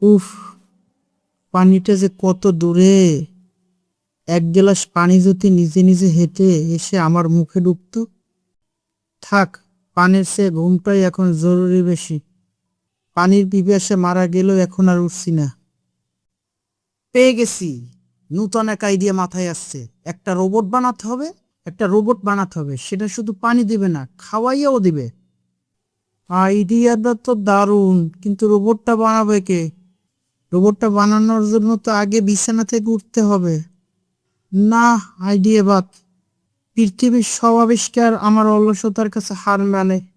উফ, পানিটা যে কত দূরে! এক গ্লাস পানি যদি নিজে নিজে হেঁটে এসে আমার মুখে ঢুকতো। থাক, পানির চেয়ে ঘুমটাই এখন জরুরি বেশি। পানির পিপাসে মারা গেলেও এখন আর উঠছি না। পেয়ে গেছি! নূতন এক আইডিয়া মাথায় আসছে। একটা রোবট বানাতে হবে, সেটা শুধু পানি দিবে না, খাওয়াইয়াও দিবে। আইডিয়াটা তো দারুণ, কিন্তু রোবটটা বানাবে কে? রোবটটা বানানোর জন্য তো আগে বিছানা থেকে উঠতে হবে। না, আইডিয়া বাদ। পৃথিবীর সব আবিষ্কার আমার অলসতার কাছে হার মানে।